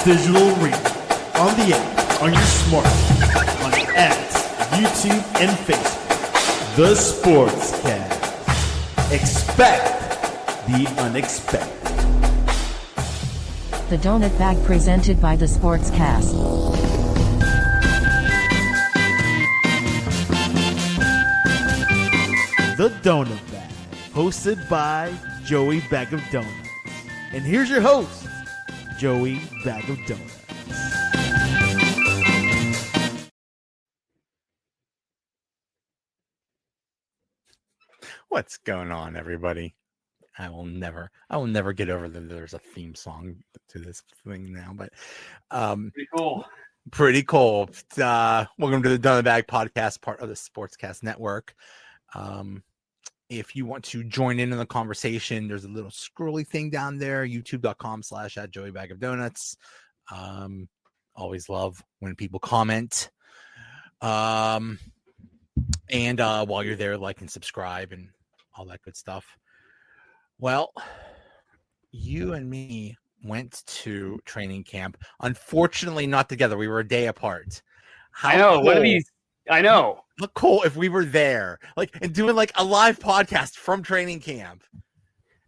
digital arena, on the app, on your smartphone, on X, YouTube, and Facebook. The Sportscast. Expect the unexpected. The Donut Bag presented by The Sportscast. The Donut Bag, hosted by Joey Bag of Donuts. And here's your host, Joey Bag of Donuts. What's going on, everybody? I will never get over that there's a theme song to this thing now, but pretty cool. Welcome to the Donut Bag podcast, part of the Sportscast Network. If you want to join in the conversation, there's a little scrolly thing down there, youtube.com/@JoeyBagOfDonuts. Always love when people comment. And while you're there, like and subscribe and all that good stuff. Well, you and me went to training camp. Unfortunately, not together. We were a day apart. I know. What are these? I know. Look cool if we were there, and doing a live podcast from training camp.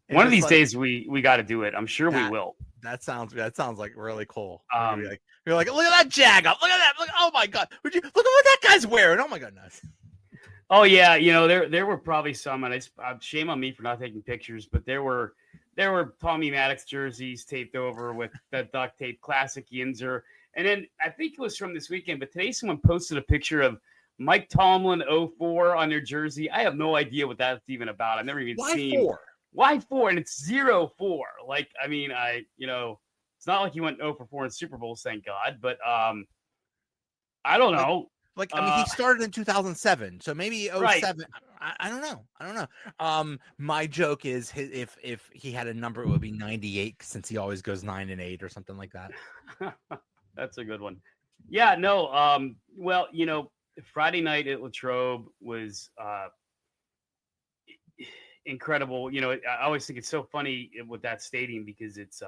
One of these days, we got to do it. I'm sure we will. That sounds like really cool. You're like, look at that jag up. Look at that. Look, oh my god. Look at what that guy's wearing. Oh my goodness. Oh yeah, there were probably some, and shame on me for not taking pictures, but there were Tommy Maddox jerseys taped over with the duct tape, classic Yinzer, and then I think it was from this weekend. But today, someone posted a picture of Mike Tomlin 04 on their jersey. I have no idea what that's even about. I've never even seen. Why 4? And it's 0-4. It's not like he went 0-4 in Super Bowls, thank God. But I don't know. He started in 2007, so maybe 07. Right. I don't know. My joke is if he had a number, it would be 98, since he always goes 9 and 8 or something like that. That's a good one. Yeah, no. Friday night at Latrobe was incredible. I always think it's so funny with that stadium because it's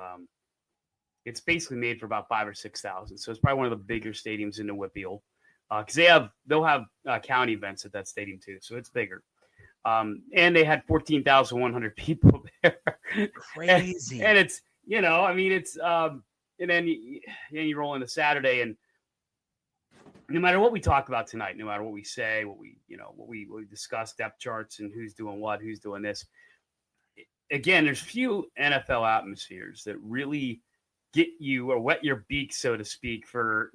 basically made for about 5,000 or 6,000, so it's probably one of the bigger stadiums in the WPIAL. Because they'll have county events at that stadium too, so it's bigger. And they had 14,100 people there. Crazy. and it's it's and then you roll into Saturday, and no matter what we talk about tonight, no matter what we say, what we discuss, depth charts and who's doing what, who's doing this. Again, there's few NFL atmospheres that really get you or wet your beak, so to speak, for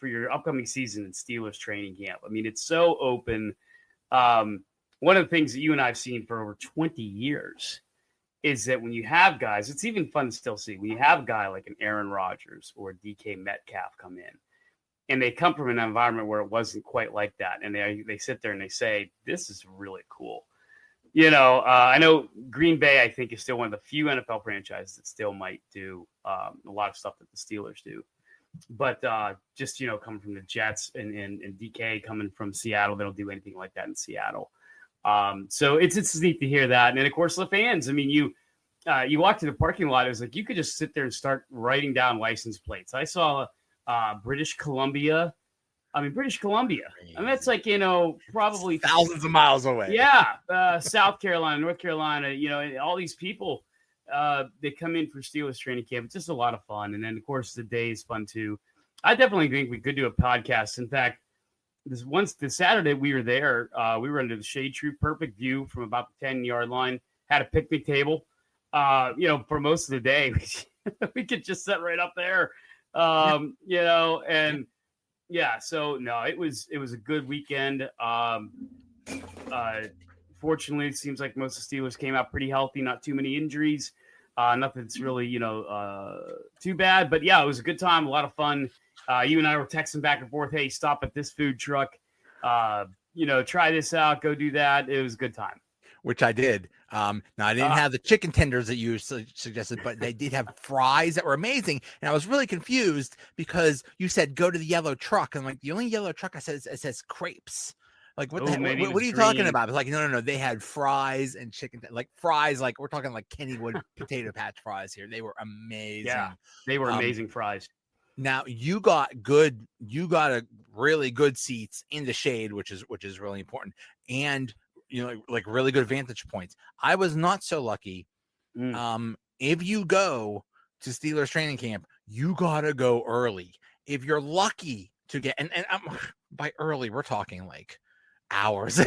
your upcoming season in Steelers training camp. I mean, it's so open. One of the things that you and I have seen for over 20 years is that when you have guys, it's even fun to still see when you have a guy like an Aaron Rodgers or DK Metcalf come in, and they come from an environment where it wasn't quite like that, and they sit there and they say, "This is really cool." I know Green Bay, I think, is still one of the few NFL franchises that still might do a lot of stuff that the Steelers do. But just, coming from the Jets and DK coming from Seattle, they don't do anything like that in Seattle. So it's neat to hear that. And then, of course, the fans. I mean, you walk to the parking lot, it was like you could just sit there and start writing down license plates. I saw British Columbia. British Columbia. That's probably thousands of miles away. Yeah. South Carolina, North Carolina, all these people, they come in for Steelers training camp. It's just a lot of fun. And then, of course, the day is fun, too. I definitely think we could do a podcast. In fact, this Saturday we were there. We were under the shade tree, perfect view from about the 10-yard line, had a picnic table. For most of the day, we could just sit right up there, and – yeah, so no, it was a good weekend. Fortunately, it seems like most of the Steelers came out pretty healthy, not too many injuries, nothing's really too bad. But yeah, it was a good time, a lot of fun. You and I were texting back and forth. Hey, stop at this food truck. Try this out. Go do that. It was a good time. Which I did. Now, I didn't have the chicken tenders that you suggested, but they did have fries that were amazing. And I was really confused because you said go to the yellow truck. And I'm like, the only yellow truck I said it says crepes. Like, what are you talking about? It's like, no. They had fries and chicken, fries. We're talking like Kennywood potato patch fries here. They were amazing. Yeah, they were amazing fries. Now you got a really good seats in the shade, which is really important, and like really good vantage points. I was not so lucky. If you go to Steelers training camp, you gotta go early. If you're lucky to get, and by early, we're talking like hours.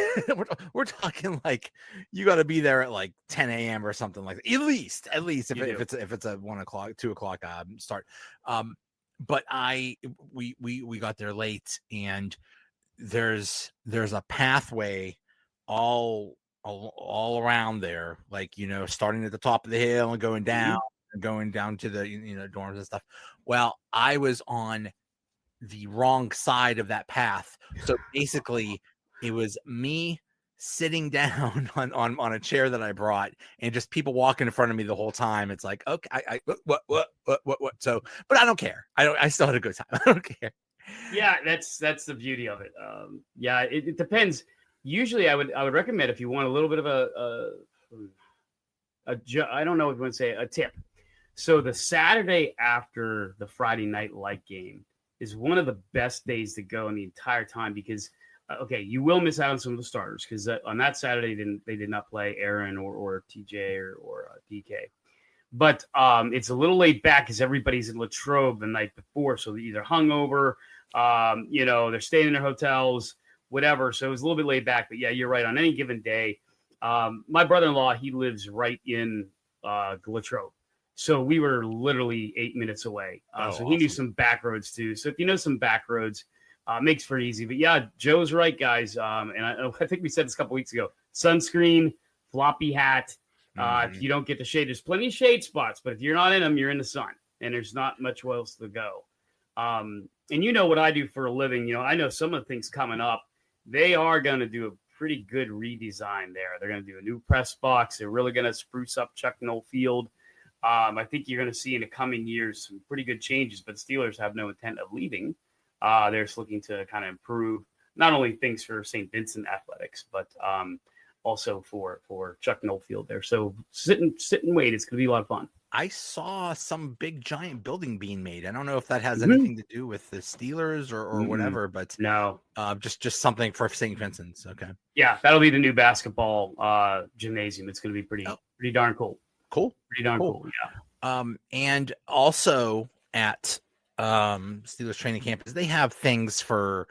we're talking like you got to be there at like 10 a.m. or something like that. At least if it's a 1 o'clock, 2 o'clock start. But we got there late, and there's a pathway all around there, like starting at the top of the hill and going down to the dorms and stuff. Well, I was on the wrong side of that path, so basically it was me sitting down on a chair that I brought, and just people walking in front of me the whole time. It's like, okay, I what? So, but I don't care. I still had a good time. I don't care. Yeah, that's the beauty of it. Yeah, it depends. Usually, I would recommend, if you want a little bit of I don't know if you want to say a tip. So the Saturday after the Friday night light game is one of the best days to go in the entire time, because okay, you will miss out on some of the starters, because on that Saturday they did not play Aaron or TJ or DK. But it's a little laid back because everybody's in Latrobe the night before, so they're either hungover, they're staying in their hotels, whatever. So it was a little bit laid back. But yeah, you're right. On any given day, my brother-in-law, he lives right in Latrobe. So we were literally 8 minutes away. So awesome. He knew some back roads too. So if you know some back roads, makes for easy. But yeah, Joe's right, guys. And I think we said this a couple weeks ago. Sunscreen, floppy hat. If you don't get the shade, there's plenty of shade spots. But if you're not in them, you're in the sun. And there's not much else to go. And you know what I do for a living. I know some of the things coming up. They are going to do a pretty good redesign there. They're going to do a new press box. They're really going to spruce up Chuck Noll Field. I think you're going to see in the coming years some pretty good changes, but Steelers have no intent of leaving. They're just looking to kind of improve not only things for St. Vincent athletics, but also for Chuck Noll Field there. So sit and wait. It's going to be a lot of fun. I saw some big giant building being made. I don't know if that has anything to do with the Steelers or whatever, but no, just something for St. Vincent's. Okay. Yeah. That'll be the new basketball gymnasium. It's going to be pretty darn cool. Cool. Pretty darn cool. Yeah. And also at Steelers training campus, they have things for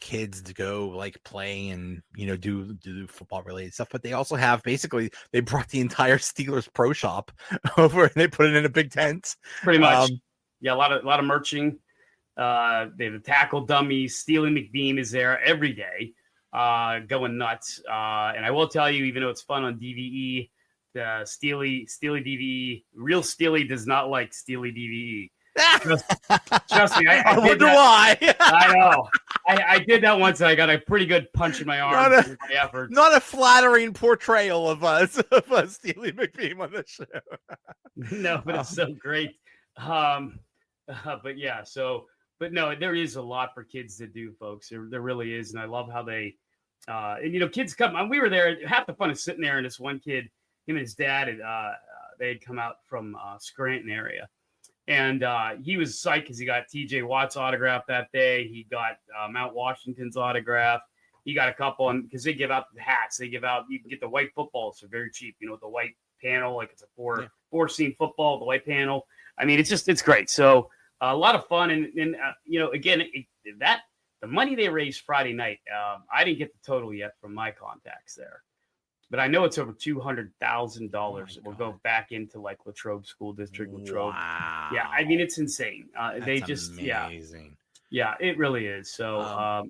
kids to go like play and do football related stuff, but they also have, basically they brought the entire Steelers pro shop over and they put it in a big tent. Pretty much. Yeah, a lot of merching. They have the tackle dummies. Steely McBeam is there every day, going nuts. And I will tell you, even though it's fun on DVE, the Steely DVE, real Steely does not like Steely DVE. Trust me, I wonder why. I know. I did that once, and I got a pretty good punch in my arm. Not a flattering portrayal of Steely McBeam on the show. No, but it's so great. But yeah, but no, there is a lot for kids to do, folks. There really is, and I love how they, and kids come. We were there. Half the fun is sitting there, and this one kid, him and his dad, they had come out from Scranton area. And he was psyched because he got TJ Watt's autograph that day. He got Mount Washington's autograph. He got a couple, because they give out the hats. They give out, you can get the white footballs for very cheap, with the white panel, like it's a four-seam football, the white panel. I mean, it's great. So a lot of fun. And again, the money they raised Friday night, I didn't get the total yet from my contacts there. But I know it's over $200,000 that will go back into like Latrobe School District, Latrobe. Wow. Yeah, I mean, it's insane. They just, amazing. Yeah, it really is. So,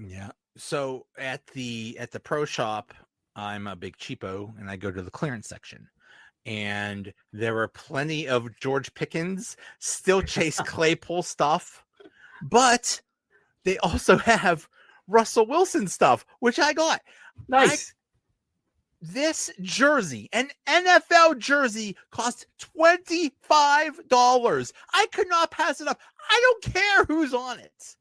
yeah. So at the pro shop, I'm a big cheapo, and I go to the clearance section, and there were plenty of George Pickens, still Chase Claypool stuff, but they also have Russell Wilson stuff, which I got. Nice. This jersey, an NFL jersey, cost $25. I could not pass it up. I don't care who's on it.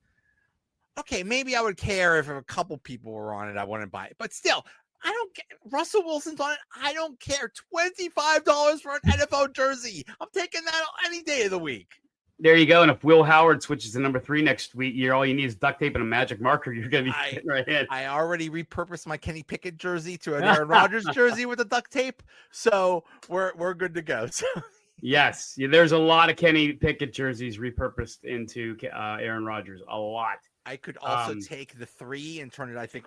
Okay, maybe I would care if a couple people were on it. I wouldn't buy it. But still, I don't care. Russell Wilson's on it. I don't care. $25 for an NFL jersey. I'm taking that any day of the week. There you go. And if Will Howard switches to number 3 next week, all you need is duct tape and a magic marker. You're going to be fitting right in. I already repurposed my Kenny Pickett jersey to an Aaron Rodgers jersey with the duct tape, so we're good to go. So. Yes, there's a lot of Kenny Pickett jerseys repurposed into Aaron Rodgers. A lot. I could also take the 3 and turn it. I think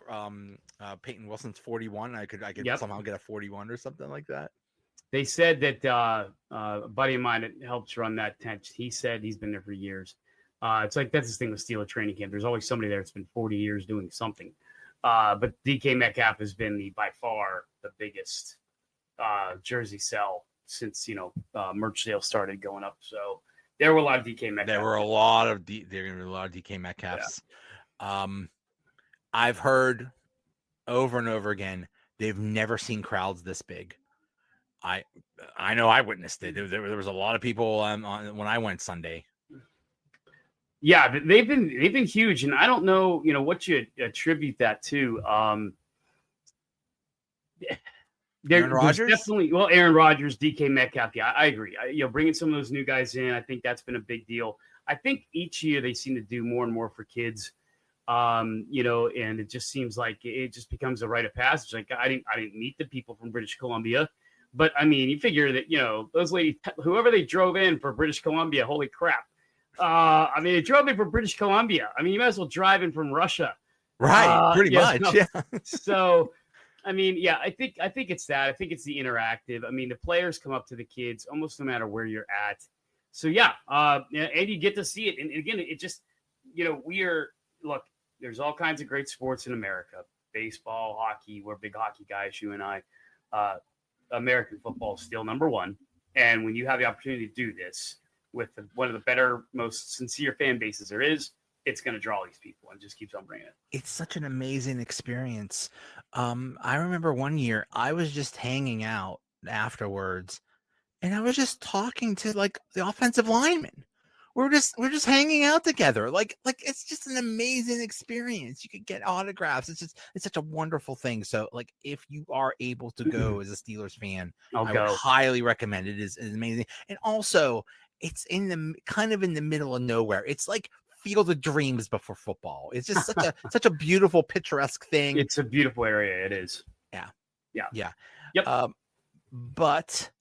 Peyton Wilson's 41. I could somehow get a 41 or something like that. They said that a buddy of mine that helps run that tent, he said he's been there for years. It's like that's the thing with Steeler training camp. There's always somebody there that's been 40 years doing something. But DK Metcalf has been by far the biggest jersey sell since merch sales started going up. So there were a lot of DK Metcalf. There were a lot of DK Metcalfs. Yeah. I've heard over and over again they've never seen crowds this big. I know I witnessed it. There was a lot of people when I went Sunday. Yeah, they've been huge, and I don't know what you attribute that to. Aaron Rodgers? Definitely, Aaron Rodgers, DK Metcalf. Yeah, I agree. Bringing some of those new guys in, I think that's been a big deal. I think each year they seem to do more and more for kids. And it just seems like it just becomes a rite of passage. Like I didn't meet the people from British Columbia. But I mean, you figure that, those ladies, whoever they drove in for British Columbia, holy crap. They drove in from British Columbia. I mean, you might as well drive in from Russia. Right. Pretty much. Yeah. So, I think it's that. I think it's the interactive. I mean, the players come up to the kids almost no matter where you're at. So, yeah. And you get to see it. And again, it just, look, there's all kinds of great sports in America. Baseball, hockey. We're big hockey guys, you and I. American football is still number 1. And when you have the opportunity to do this with one of the better, most sincere fan bases there is, it's going to draw these people and just keeps on bringing it. It's such an amazing experience. I remember one year I was just hanging out afterwards and I was just talking to the offensive linemen. We're just hanging out together. Like it's just an amazing experience. You could get autographs. It's such a wonderful thing. So if you are able to go as a Steelers fan, I would highly recommend it. It is amazing. And also it's in the middle of nowhere. It's like Field of Dreams before football. It's just such a beautiful, picturesque thing. It's a beautiful area. It is. Yeah. Yep. But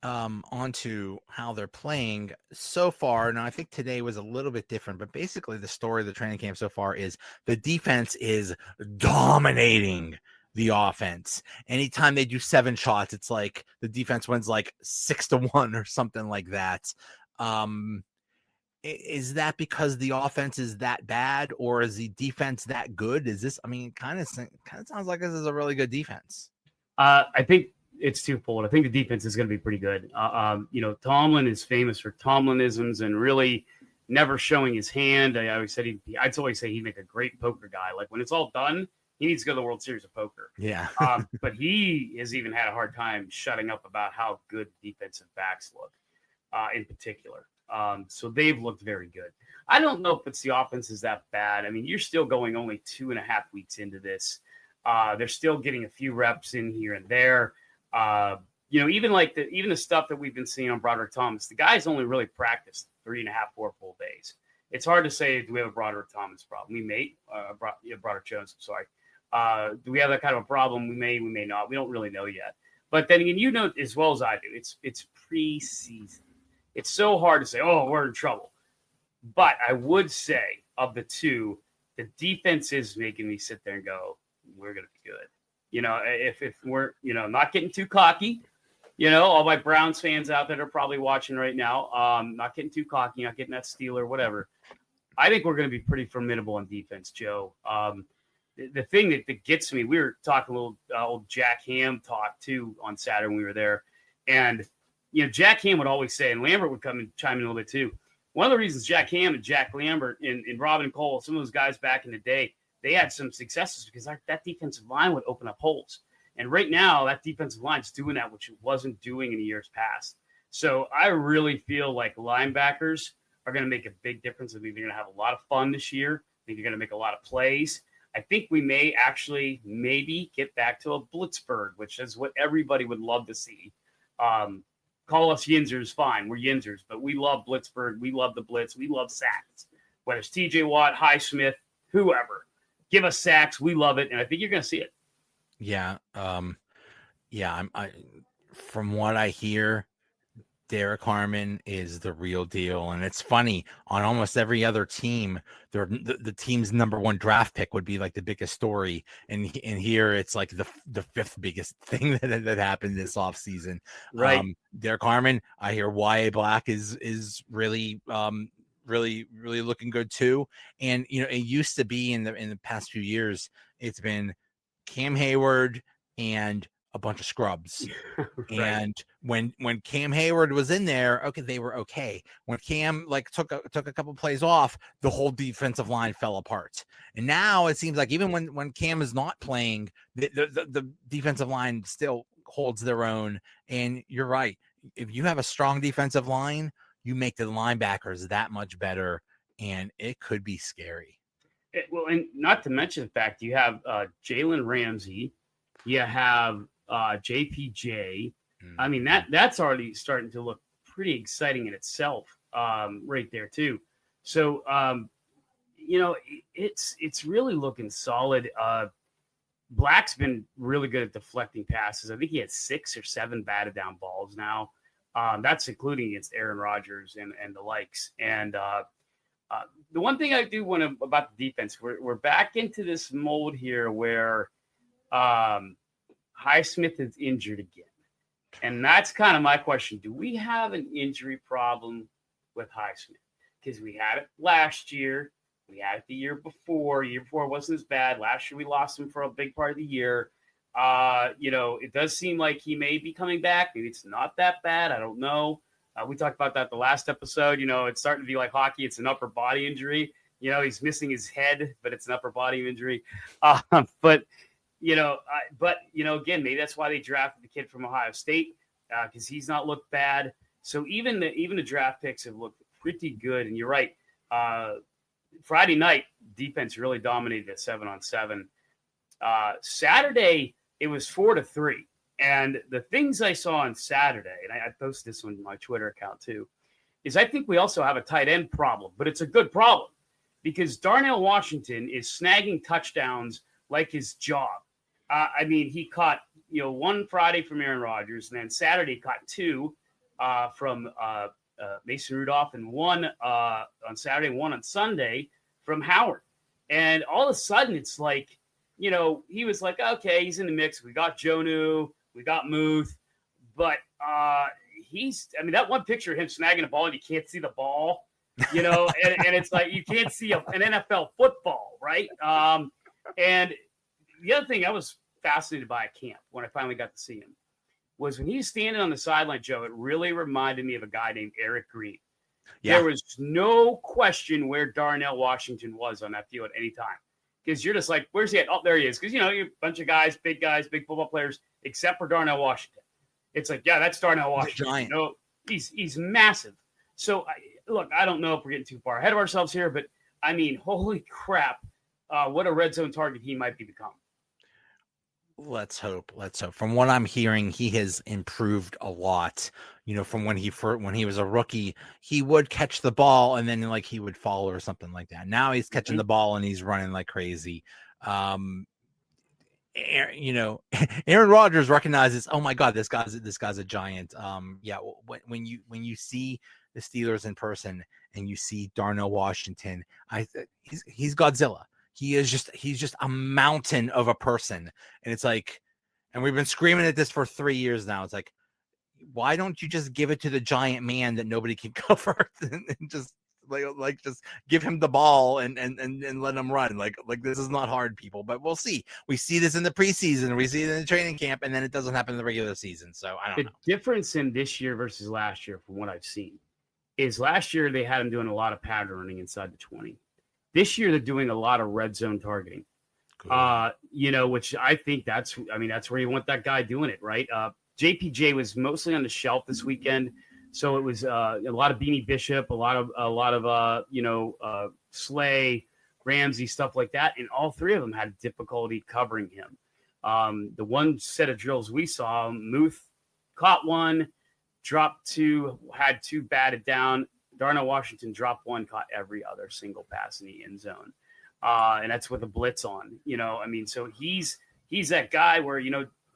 onto how they're playing so far. Now, I think today was a little bit different, but basically the story of the training camp so far is the defense is dominating the offense. Anytime they do 7 shots, it's like the defense wins 6-1 or something like that. Is that because the offense is that bad, or is the defense that good? Is this? I mean, kind of sounds like this is a really good defense. I think it's twofold. I think the defense is going to be pretty good. Tomlin is famous for Tomlinisms and really never showing his hand. I'd always say he'd make a great poker guy. Like when it's all done, he needs to go to the World Series of Poker. Yeah. But he has even had a hard time shutting up about how good defensive backs look, in particular. So they've looked very good. I don't know if it's the offense is that bad. I mean, you're still going only 2.5 weeks into this. They're still getting a few reps in here and there. Even the stuff that we've been seeing on Broderick Thomas, the guy's only really practiced 3.5, 4 full days. It's hard to say, do we have a Broderick Thomas problem? We may, Broderick Jones, I'm sorry. Do we have that kind of a problem? We may not. We don't really know yet. But then again, as well as I do, it's preseason. It's so hard to say, we're in trouble. But I would say of the two, the defense is making me sit there and go, we're going to be good. If we're, not getting too cocky, all my Browns fans out there are probably watching right now, not getting too cocky, not getting that Steeler, whatever. I think we're going to be pretty formidable on defense, Joe. The thing that gets me, we were talking a little old Jack Ham talk too on Saturday when we were there. And, Jack Ham would always say, and Lambert would come and chime in a little bit too. One of the reasons Jack Ham and Jack Lambert and Robin Cole, some of those guys back in the day, they had some successes because that defensive line would open up holes. And right now, that defensive line's doing that, which it wasn't doing in the years past. So I really feel like linebackers are going to make a big difference. I think they're going to have a lot of fun this year. I think they're going to make a lot of plays. I think we may actually maybe get back to a Blitzburg, which is what everybody would love to see. call us Yinzers, fine. We're Yinzers, but we love Blitzburg. We love the blitz. We love sacks. Whether it's TJ Watt, Highsmith, whoever, give us sacks. We love it, and I think you're going to see it. Yeah. From what I hear, Derek Harmon is the real deal. And it's funny, on almost every other team, the team's number one draft pick would be like the biggest story. And here it's like the fifth biggest thing that happened this offseason. Right. Derek Harmon, I hear Y.A. Black is really really looking good too. And it used to be in the past few years, it's been Cam Hayward and a bunch of scrubs. Right. And when Cam Hayward was in there, okay, they were okay. When Cam took a couple plays off, the whole defensive line fell apart. And now it seems like even when Cam is not playing, the defensive line still holds their own. And you're right. If you have a strong defensive line, you make the linebackers that much better, and it could be scary. Well, and not to mention the fact you have Jalen Ramsey, you have JPJ. I mean, that's already starting to look pretty exciting in itself, right there too. So, it's really looking solid. Black's been really good at deflecting passes. I think he had 6 or 7 batted down balls now. That's including against Aaron Rodgers and the likes. And the one thing I do want to about the defense, we're back into this mold here where Highsmith is injured again. And that's kind of my question. Do we have an injury problem with Highsmith? Because we had it last year. We had it the year before. Year before it wasn't as bad. Last year we lost him for a big part of the year. It does seem like he may be coming back. Maybe it's not that bad. I don't know. We talked about that the last episode. It's starting to be like hockey. It's an upper body injury. He's missing his head, but it's an upper body injury. Again, maybe that's why they drafted the kid from Ohio State, because he's not looked bad. So even the draft picks have looked pretty good. And you're right. Friday night, defense really dominated at 7-on-7. Saturday, it was 4-3. And the things I saw on Saturday, and I posted this on my Twitter account too, is I think we also have a tight end problem, but it's a good problem because Darnell Washington is snagging touchdowns like his job. He caught, one Friday from Aaron Rodgers, and then Saturday caught 2 from Mason Rudolph, and 1 on Saturday, and 1 on Sunday from Howard. And all of a sudden, it's like, he was like, okay, he's in the mix. We got Jonnu, we got Muth, but that one picture of him snagging a ball and you can't see the ball, and it's like you can't see an NFL football, right? And the other thing I was fascinated by at camp when I finally got to see him was when he's standing on the sideline, Joe, it really reminded me of a guy named Eric Green. Yeah. There was no question where Darnell Washington was on that field at any time. Because you're just like, where's he at? Oh, there he is. Because, you're a bunch of guys, big football players, except for Darnell Washington. It's like, yeah, that's Darnell Washington. Giant. No, he's massive. So, I don't know if we're getting too far ahead of ourselves here, but, holy crap, what a red zone target he might be becoming. Let's hope. From what I'm hearing, he has improved a lot. From when he was a rookie, he would catch the ball and then he would fall or something like that. Now he's catching the ball and he's running like crazy. Aaron Rodgers recognizes, oh my God, this guy's a giant. When you see the Steelers in person and you see Darnell Washington, he's Godzilla. He's just a mountain of a person. And it's like, and we've been screaming at this for 3 years now. It's like, why don't you just give it to the giant man that nobody can cover and just just give him the ball and let him run. Like this is not hard, people, but we'll see. We see this in the preseason, we see it in the training camp, and then it doesn't happen in the regular season. So I don't know. The difference in this year versus last year, from what I've seen, is last year they had him doing a lot of pattern running inside the 20. This year they're doing a lot of red zone targeting. Cool. Which I think that's where you want that guy doing it, right? JPJ was mostly on the shelf this weekend, so it was a lot of Beanie Bishop, a lot of Slay, Ramsey, stuff like that, and all 3 of them had difficulty covering him. The one set of drills we saw, Muth caught one, dropped 2, had 2 batted down. Darnell Washington dropped 1, caught every other single pass in the end zone. And that's with a blitz on, I mean, so he's that guy where,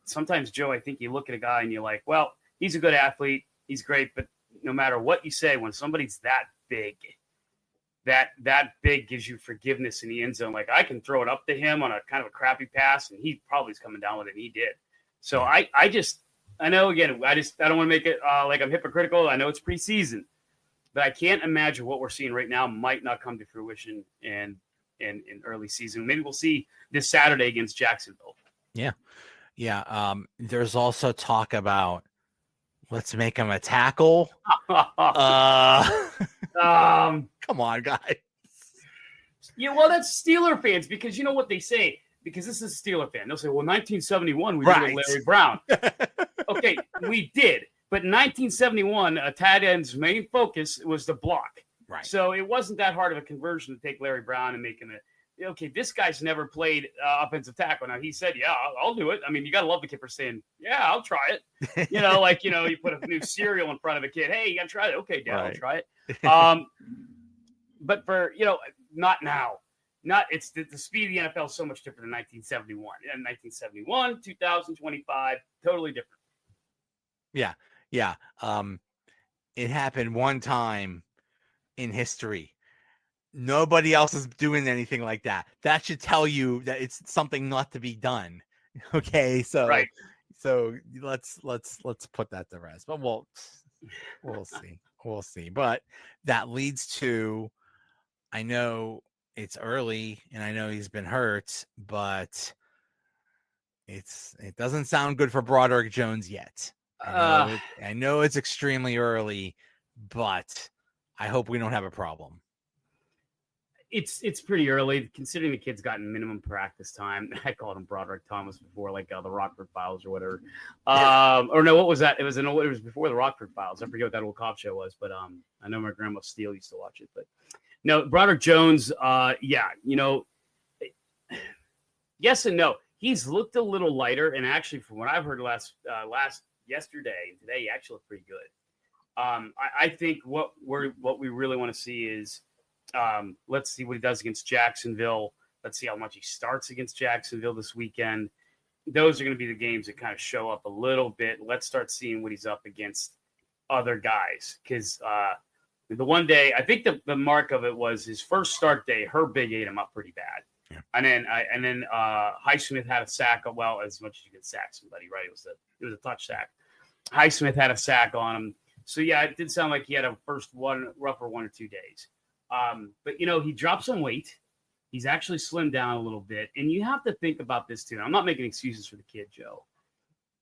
sometimes, Joe, I think you look at a guy and you're like, well, he's a good athlete. He's great. But no matter what you say, when somebody's that big, that big gives you forgiveness in the end zone. Like, I can throw it up to him on a kind of a crappy pass, and he probably is coming down with it, and he did. So I know, again, I don't want to make it like I'm hypocritical. I know it's preseason, but I can't imagine what we're seeing right now might not come to fruition in early season. Maybe we'll see this Saturday against Jacksonville. Yeah. There's also talk about let's make him a tackle. Come on, guys. Yeah, well, that's Steeler fans, because you know what they say, because this is a Steeler fan. They'll say, well, 1971, we did Larry Brown. Okay, we did. But in 1971, a tight end's main focus was the block. Right. So it wasn't that hard of a conversion to take Larry Brown and make him okay, this guy's never played offensive tackle. Now, he said, yeah, I'll do it. I mean, you got to love the kid for saying, yeah, I'll try it. You put a new cereal in front of a kid. Hey, you got to try it. Okay, Dad, I'll try it. But for, not now. It's the speed of the NFL is so much different than 1971. And 1971, 2025, totally different. Yeah. It happened one time in history. Nobody else is doing anything like that. That should tell you that it's something not to be done. Okay, so let's put that to rest. But we'll see. But that leads to, I know it's early and I know he's been hurt, but it doesn't sound good for Broderick Jones yet. I know it's extremely early, but I hope we don't have a problem. It's pretty early, considering the kid's gotten minimum practice time. I called him Broderick Thomas before, like the Rockford Files or whatever. Or no, what was that? It was before the Rockford Files. I forget what that old cop show was, but I know my grandma Steele used to watch it. But no, Broderick Jones, yes and no. He's looked a little lighter, and actually, from what I've heard yesterday and today, he actually looked pretty good. I think what we really want to see is. Let's see what he does against Jacksonville. Let's see how much he starts against Jacksonville this weekend. Those are going to be the games that kind of show up a little bit. Let's start seeing what he's up against other guys. Because the one day, I think the mark of it was his first start day, Herb Big ate him up pretty bad. Yeah. And then Highsmith had a sack. Well, as much as you can sack somebody, right? It was a touch sack. Highsmith had a sack on him. So, yeah, it did sound like he had a rougher 1 or 2 days. But, he dropped some weight. He's actually slimmed down a little bit. And you have to think about this, too. I'm not making excuses for the kid, Joe.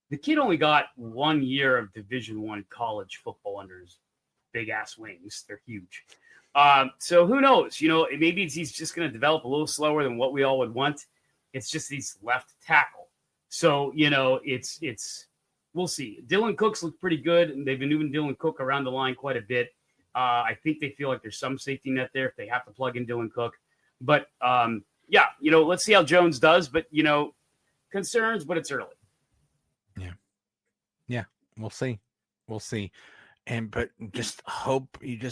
The kid only got 1 year of Division I college football under his big-ass wings. They're huge. So who knows? Maybe he's just going to develop a little slower than what we all would want. It's just he's left tackle. So, it's we'll see. Dylan Cook's looked pretty good, and they've been moving Dylan Cook around the line quite a bit. I think they feel like there's some safety net there if they have to plug in Dylan Cook. But, let's see how Jones does. But, concerns, but it's early. Yeah, we'll see. But you just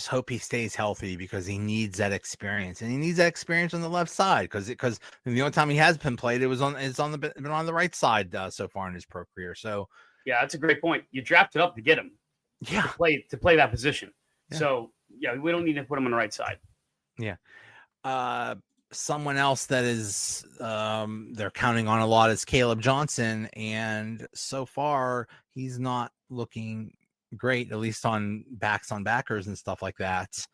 hope he stays healthy, because he needs that experience, and he needs that experience on the left side, because the only time he has been played, been on the right side so far in his pro career. So, yeah, that's a great point. You drafted up to get him. Yeah, to play that position. Yeah. So, we don't need to put him on the right side. Yeah. Someone else that is they're counting on a lot is Kaleb Johnson. And so far, he's not looking great, at least on backers and stuff like that.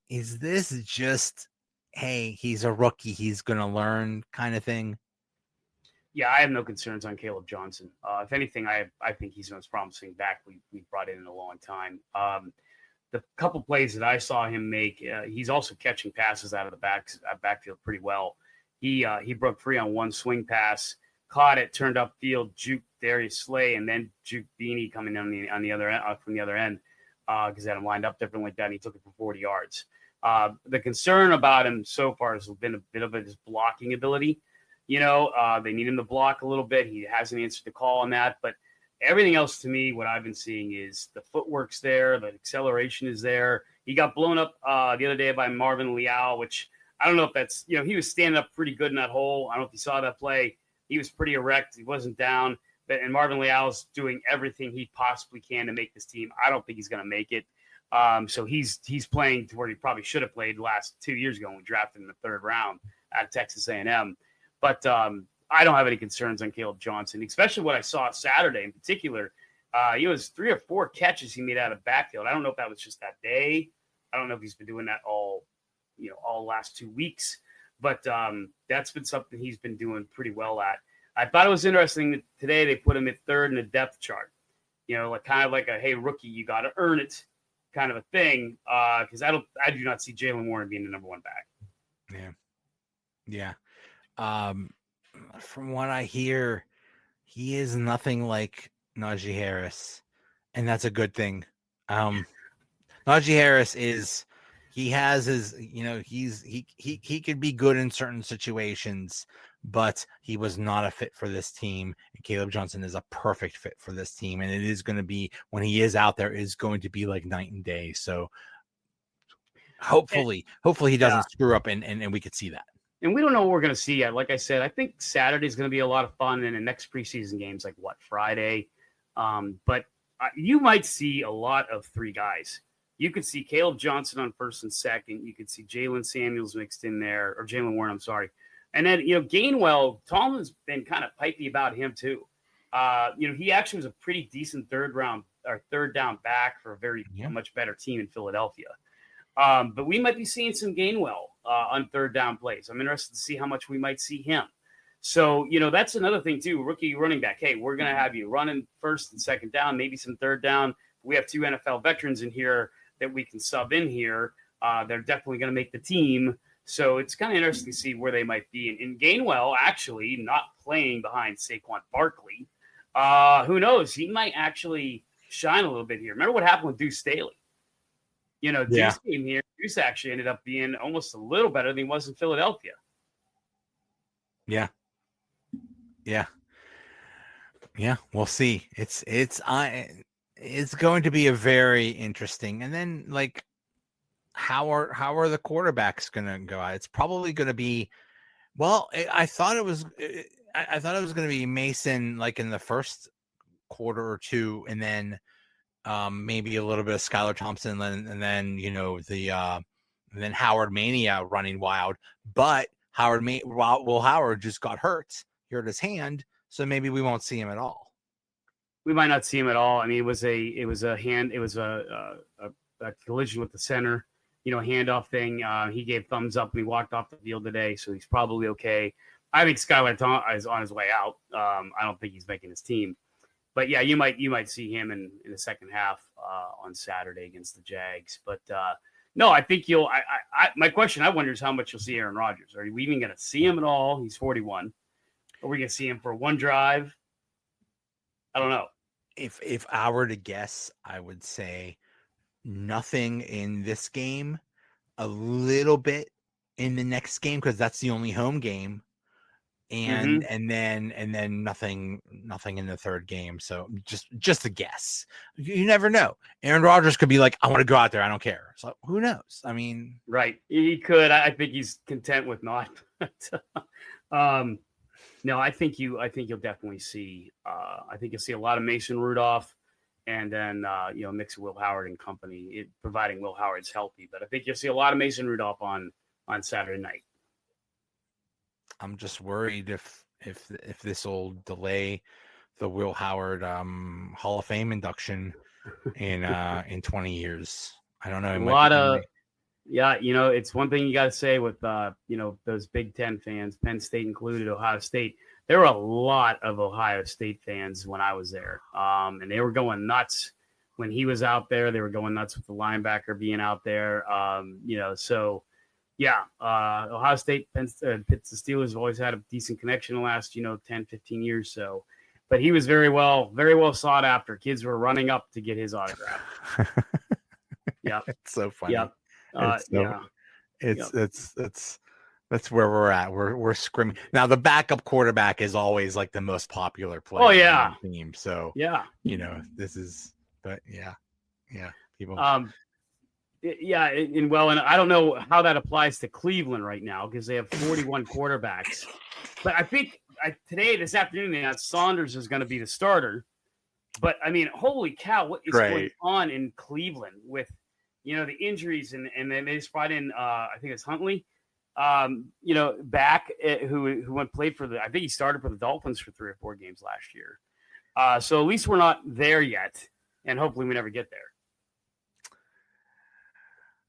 Is this just, hey, he's a rookie, he's going to learn kind of thing? Yeah, I have no concerns on Kaleb Johnson. If anything, I think he's the most promising back we brought in a long time. The couple plays that I saw him make, he's also catching passes out of the backfield pretty well. He broke free on one swing pass, caught it, turned upfield, juked Darius Slay, and then juked Beanie coming on the other end from the other end because they had him lined up different like that. And he took it for 40 yards. The concern about him so far has been a bit of his blocking ability. They need him to block a little bit. He hasn't answered the call on that, but Everything else to me, what I've been seeing is the footwork's there, the acceleration is there. He got blown up the other day by Marvin Leal, which I don't know if that's, he was standing up pretty good in that hole. I don't know if you saw that play. He was pretty erect. He wasn't down. And Marvin Leal's doing everything he possibly can to make this team. I don't think he's going to make it. So he's playing to where he probably should have played last 2 years ago when we drafted him in the 3rd round at Texas A&M. But I don't have any concerns on Kaleb Johnson, especially what I saw Saturday in particular. He was 3 or 4 catches he made out of backfield. I don't know if that was just that day. I don't know if he's been doing that all last 2 weeks. But that's been something he's been doing pretty well at. I thought it was interesting that today they put him at 3rd in the depth chart. Like kind of like a, hey, rookie, you got to earn it kind of a thing. Because I do not see Jalen Warren being the number 1 back. Yeah. From what I hear, he is nothing like Najee Harris, and that's a good thing. Najee Harris he has his, he could be good in certain situations, but he was not a fit for this team. And Kaleb Johnson is a perfect fit for this team, and it is going to be, when he is out there, is going to be like night and day. So hopefully he doesn't screw up, and we could see that. And we don't know what we're going to see yet. Like I said, I think Saturday is going to be a lot of fun, and the next preseason games, like Friday. But you might see a lot of 3 guys. You could see Kaleb Johnson on 1st and 2nd. You could see Jalen Samuels mixed in there, or Jalen Warren, I'm sorry. And then, Gainwell, Tomlin's been kind of pipey about him too. He actually was a pretty decent 3rd down back for a much better team in Philadelphia. But we might be seeing some Gainwell on 3rd down plays. I'm interested to see how much we might see him. So, that's another thing too. Rookie running back. Hey, we're going to have you running 1st and 2nd down, maybe some 3rd down. We have 2 NFL veterans in here that we can sub in here. They're definitely going to make the team. So it's kind of interesting to see where they might be. And Gainwell actually not playing behind Saquon Barkley. Who knows? He might actually shine a little bit here. Remember what happened with Deuce Staley? Deuce came here. Deuce actually ended up being almost a little better than he was in Philadelphia. Yeah. We'll see. It's going to be a very interesting. And then, like, how are the quarterbacks going to go out? It's probably going to be. Well, I thought it was going to be Mason, like in the first quarter or 2, and then. Maybe a little bit of Skylar Thompson, and then Howard Mania running wild. But Will Howard just got hurt his hand, so maybe we won't see him at all. We might not see him at all. I mean, it was a collision with the center, handoff thing. He gave thumbs up when he walked off the field today, so he's probably okay. I think Skylar is on his way out. I don't think he's making his team. But yeah, you might see him in the second half on Saturday against the Jags. But no, I think my question I wonder is how much you'll see Aaron Rodgers. Are we even going to see him at all? He's 41. Are we going to see him for 1 drive? I don't know. If I were to guess, I would say nothing in this game, a little bit in the next game because that's the only home game. And then nothing in the 3rd game. So just a guess. You never know. Aaron Rodgers could be like, I want to go out there. I don't care. So who knows? I mean, right. He could. I think he's content with not. No, I think you'll definitely see. I think you'll see a lot of Mason Rudolph, and then mix of Will Howard and company, providing Will Howard's healthy. But I think you'll see a lot of Mason Rudolph on Saturday night. I'm just worried if this will delay the Will Howard Hall of Fame induction in 20 years. I don't know. It's one thing you got to say with those Big Ten fans, Penn State included, Ohio State. There were a lot of Ohio State fans when I was there, and they were going nuts when he was out there. They were going nuts with the linebacker being out there. So. Yeah, Ohio State, the Steelers have always had a decent connection the last, 10, 15 years. So, but he was very well sought after. Kids were running up to get his autograph. Yeah, it's so funny. Yeah, It's That's where we're at. We're screaming. Now the backup quarterback is always like the most popular player Oh, yeah. on the team. So Yeah. this is, but yeah. People. Yeah, and I don't know how that applies to Cleveland right now because they have 41 quarterbacks. But I think this afternoon, Saunders is going to be the starter. But I mean, holy cow, what is going on in Cleveland with, the injuries and then they just brought in, I think it's Huntley, back who played for I think he started for the Dolphins for 3 or 4 games last year. So at least we're not there yet, and hopefully we never get there.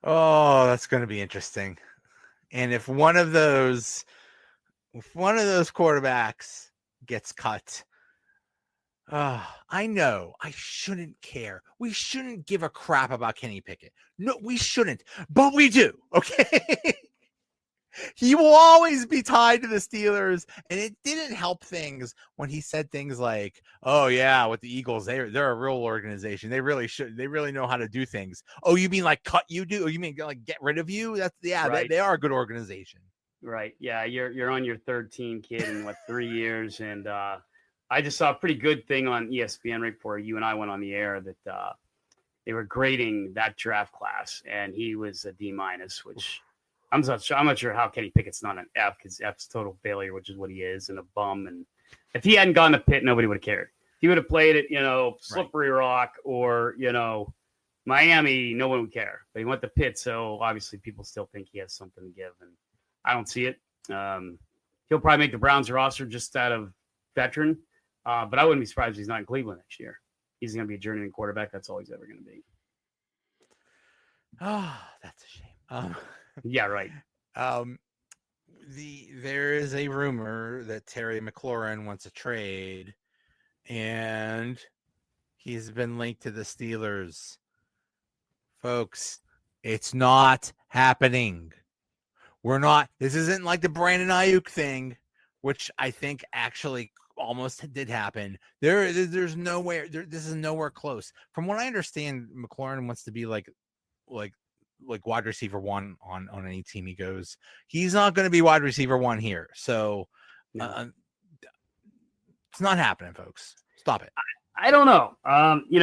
Oh, that's going to be interesting. And if one of those quarterbacks gets cut, I know I shouldn't care. We shouldn't give a crap about Kenny Pickett. No, we shouldn't, but we do. Okay. He will always be tied to the Steelers, and it didn't help things when he said things like, "Oh yeah, with the Eagles, they're a real organization. They really know how to do things." Oh, you mean like cut you do? Or you mean like get rid of you? That's right. They are a good organization. Right. Yeah, you're on your 3rd team, kid, in 3 years, and I just saw a pretty good thing on ESPN right before you and I went on the air that they were grading that draft class, and he was a D-, which. I'm not sure how Kenny Pickett's not an F because F's total failure, which is what he is, and a bum. And if he hadn't gone to Pitt, nobody would have cared. If he would have played at, Slippery Rock or, Miami, no one would care. But he went to Pitt, so obviously people still think he has something to give. And I don't see it. He'll probably make the Browns roster just out of veteran. But I wouldn't be surprised if he's not in Cleveland next year. He's going to be a journeyman quarterback. That's all he's ever going to be. Oh, that's a shame. Yeah, right. There is a rumor that Terry McLaurin wants a trade, and he's been linked to the Steelers. Folks, it's not happening. This isn't like the Brandon Ayuk thing, which I think actually almost did happen. There's nowhere. This is nowhere close. From what I understand, McLaurin wants to be like wide receiver 1 on any team he goes. He's not going to be wide receiver 1 here. So it's not happening, folks. Stop it. I don't know.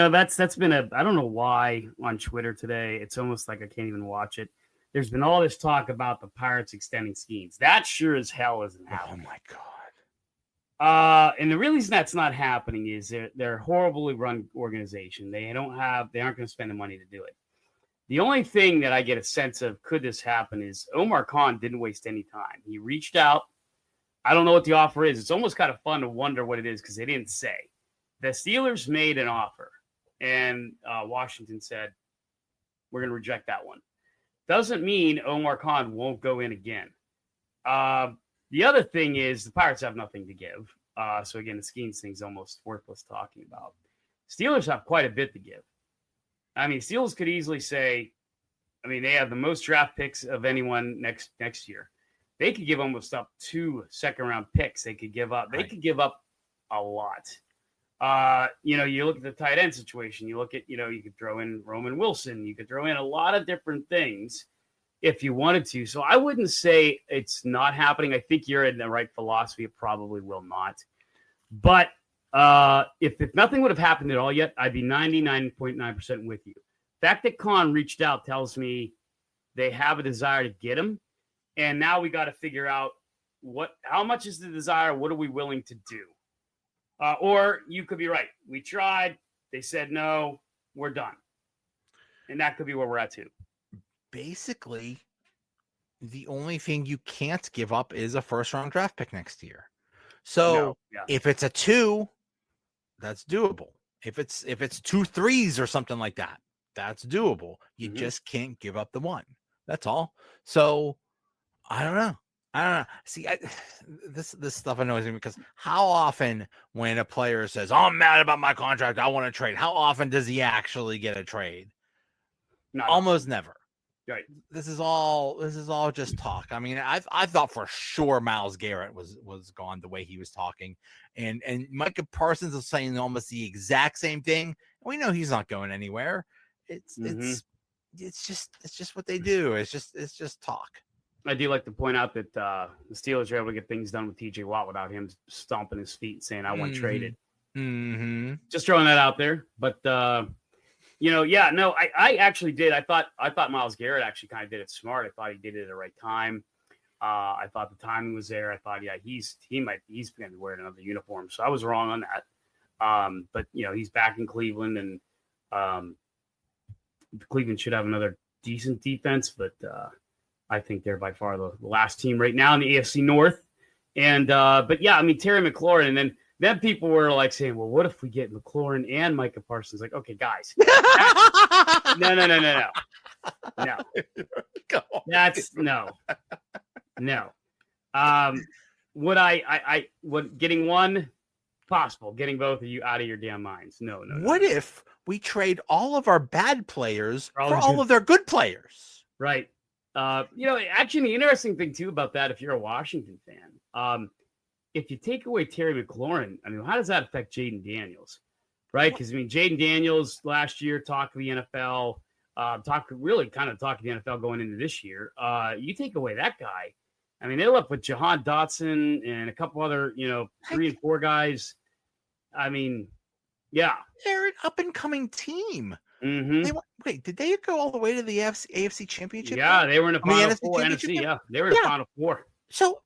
That's been I don't know why on Twitter today. It's almost like I can't even watch it. There's been all this talk about the Pirates extending schemes. That sure as hell isn't happening. Oh my God. And the reason that's not happening is they're a horribly run organization. They aren't going to spend the money to do it. The only thing that I get a sense of could this happen is Omar Khan didn't waste any time. He reached out. I don't know what the offer is. It's almost kind of fun to wonder what it is because they didn't say. The Steelers made an offer, and Washington said, we're going to reject that one. Doesn't mean Omar Khan won't go in again. The other thing is the Pirates have nothing to give. So, again, the schemes thing's almost worthless talking about. Steelers have quite a bit to give. I mean, Steelers could easily say, they have the most draft picks of anyone next year. They could give almost up 2 second-round picks. They could give up. They could give up a lot. You look at the tight end situation. You look at, you could throw in Roman Wilson. You could throw in a lot of different things if you wanted to. So I wouldn't say it's not happening. I think you're in the right philosophy. It probably will not. But if nothing would have happened at all yet, I'd be 99.9% with you. The fact that Khan reached out tells me they have a desire to get him. And now we got to figure out how much is the desire? What are we willing to do? Or you could be right. We tried. They said no. We're done. And that could be where we're at too. Basically, the only thing you can't give up is a 1st-round draft pick next year. So if it's a 2, that's doable. If it's 2 3s or something like that, that's doable. You just can't give up the 1. That's all. So I don't know. See, this stuff annoys me because how often when a player says, "Oh, I'm mad about my contract, I want to trade," how often does he actually get a trade? Almost never. Right. This is all just talk. I mean, I thought for sure Myles Garrett was gone the way he was talking, and Micah Parsons is saying almost the exact same thing. We know he's not going anywhere. It's just what they do. It's just talk. I do like to point out that the Steelers are able to get things done with TJ Watt without him stomping his feet and saying, I want traded. Mm-hmm. Just throwing that out there. But, I actually did. I thought Myles Garrett actually kind of did it smart. I thought he did it at the right time. I thought the timing was there. I thought, he's going to be wearing another uniform. So I was wrong on that. But, he's back in Cleveland, and Cleveland should have another decent defense, but I think they're by far the last team right now in the AFC North. And Terry McLaurin, and then people were like saying, well, what if we get McLaurin and Micah Parsons? Like, okay, guys. No. That's no. Would getting one possible, getting both of you out of your damn minds. No. What if we trade all of our bad players for all of their good players? Right. Actually, the interesting thing too about that, if you're a Washington fan, if you take away Terry McLaurin, how does that affect Jaden Daniels? Right? Because Jaden Daniels last year talked to the NFL, talked to the NFL going into this year. You take away that guy, they left with Jahan Dotson and a couple other, 3 and 4 guys. Yeah, they're an up and coming team. Mm-hmm. Wait, did they go all the way to the AFC Championship? Yeah, they were in the Final Four. NFC, yeah, they were in the Final Four. So,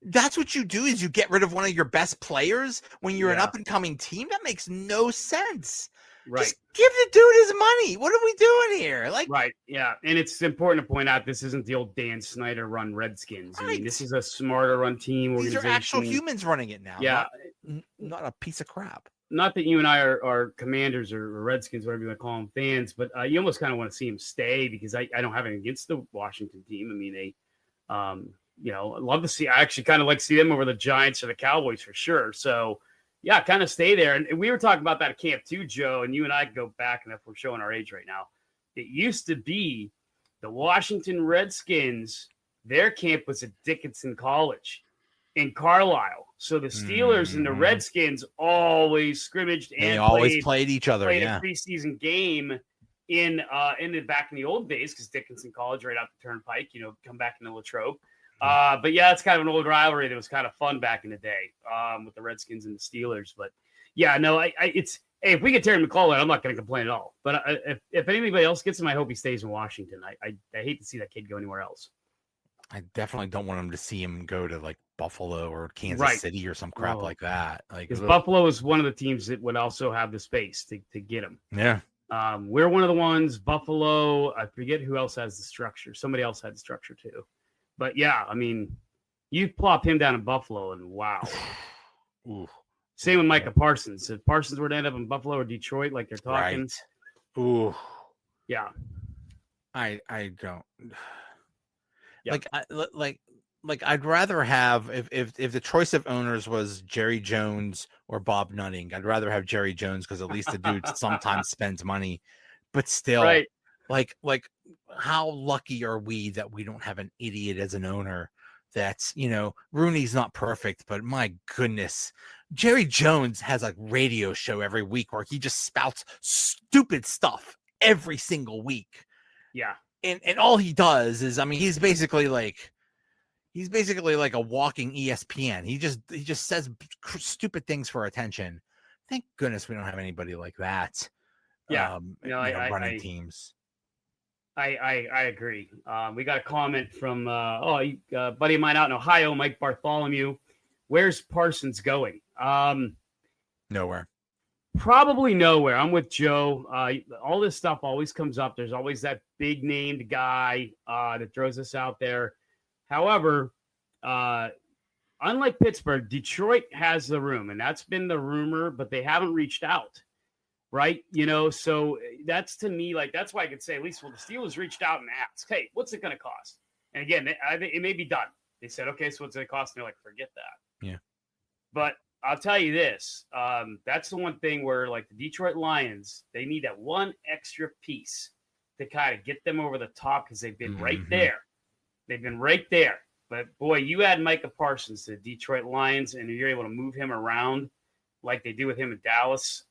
that's what you do, is you get rid of one of your best players when you're an up and coming team. That makes no sense. Right. Just give the dude his money. What are we doing here? Right. Yeah, and it's important to point out this isn't the old Dan Snyder run Redskins. Right. This is a smarter run team. These are actual humans running it now. Yeah, not a piece of crap. Not that you and I are Commanders or Redskins, whatever you want to call them, fans, but you almost kind of want to see them stay, because I don't have anything against the Washington team. They, I'd love to see. I actually kind of like to see them over the Giants or the Cowboys for sure. So, yeah, kind of stay there. And we were talking about that at camp too, Joe, and you and I go back, and if we're showing our age right now, it used to be the Washington Redskins. Their camp was at Dickinson College in Carlisle. So the Steelers and the Redskins always scrimmaged and they always played each other. Played a preseason game back in the old days, because Dickinson College right out the turnpike, come back into Latrobe. But yeah, it's kind of an old rivalry that was kind of fun back in the day with the Redskins and the Steelers. But yeah, no, it's hey, if we get Terry McLaurin, I'm not going to complain at all. But if anybody else gets him, I hope he stays in Washington. I hate to see that kid go anywhere else. I definitely don't want him to see him go to Buffalo or Kansas City or some crap like that. Because Buffalo is one of the teams that would also have the space to get him. Yeah. We're one of the ones. Buffalo, I forget who else has the structure. Somebody else had the structure too. But yeah, you plop him down in Buffalo, and wow. Ooh. Same with Micah Parsons. If Parsons were to end up in Buffalo or Detroit, like they're talking, ooh, yeah. I don't. Yeah. I'd rather have, if the choice of owners was Jerry Jones or Bob Nutting, I'd rather have Jerry Jones, because at least the dude sometimes spends money. But still, right. How lucky are we that we don't have an idiot as an owner? That's, Rooney's not perfect, but my goodness, Jerry Jones has a radio show every week where he just spouts stupid stuff every single week. Yeah. And all he does is, he's basically like a walking ESPN. He just says stupid things for attention. Thank goodness we don't have anybody like that. Yeah. Running teams. I agree. We got a comment from a buddy of mine out in Ohio, Mike Bartholomew. Where's Parsons going? Nowhere. Probably nowhere. I'm with Joe. All this stuff always comes up. There's always that big named guy that throws us out there. However, unlike Pittsburgh, Detroit has the room, and that's been the rumor, but they haven't reached out. Right. So that's, to me, that's why I could say, at least, the Steelers reached out and asked, hey, what's it going to cost? And again, it may be done. They said, okay, so what's it going to cost? And they're like, forget that. Yeah. But I'll tell you this. That's the one thing where, the Detroit Lions, they need that one extra piece to kind of get them over the top, because they've been right there. They've been right there. But, boy, you add Micah Parsons to the Detroit Lions, and you're able to move him around like they do with him in Dallas.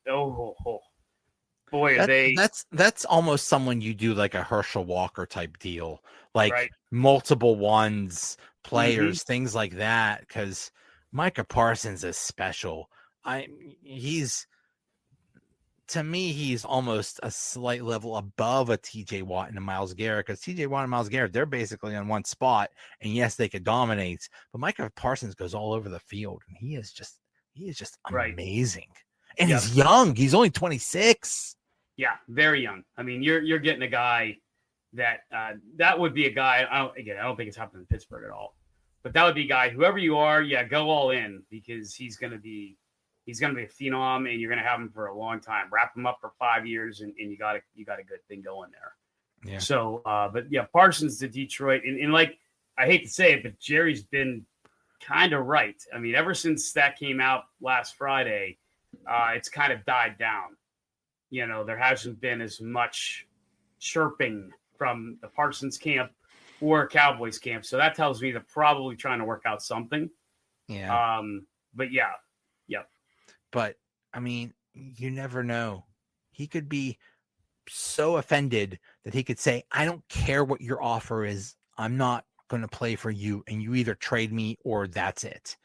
boy, are they That's almost someone you do like a Herschel Walker type deal, like right. multiple ones, players, things like that. Because Micah Parsons is special. He's to me, he's almost a slight level above a TJ Watt and a Myles Garrett, because TJ Watt and Myles Garrett, they're basically on one spot. And yes, they could dominate, but Micah Parsons goes all over the field, and he is just Right. amazing. And Yep. he's young. He's only 26. Yeah, very young. I mean, you're getting a guy that that would be a guy. I don't think it's happening in Pittsburgh at all, but that would be a guy. Whoever you are, yeah, go all in, because he's gonna be a phenom, and you're gonna have him for a long time. Wrap him up for 5 years, and you got a good thing going there. Yeah. So, but yeah, Parsons to Detroit, and like, I hate to say it, but Jerry's been kind of right. I mean, ever since that came out last Friday, it's kind of died down. You know, there hasn't been as much chirping from the Parsons camp or Cowboys camp. So that tells me they're probably trying to work out something. Yeah. But yeah. Yep. But I mean, you never know. He could be so offended that he could say, I don't care what your offer is. I'm not going to play for you. And you either trade me or that's it.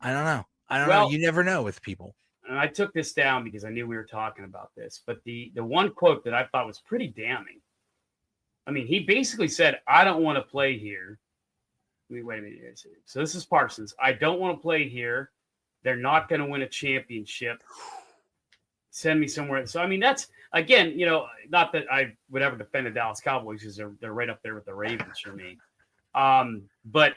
I don't know. You never know with people. And I took this down because I knew we were talking about this. But the one quote that I thought was pretty damning. I mean, he basically said, I don't want to play here. Wait a minute. So this is Parsons. I don't want to play here. They're not going to win a championship. Send me somewhere. So, I mean, that's, again, you know, not that I would ever defend the Dallas Cowboys, because they're right up there with the Ravens for me. But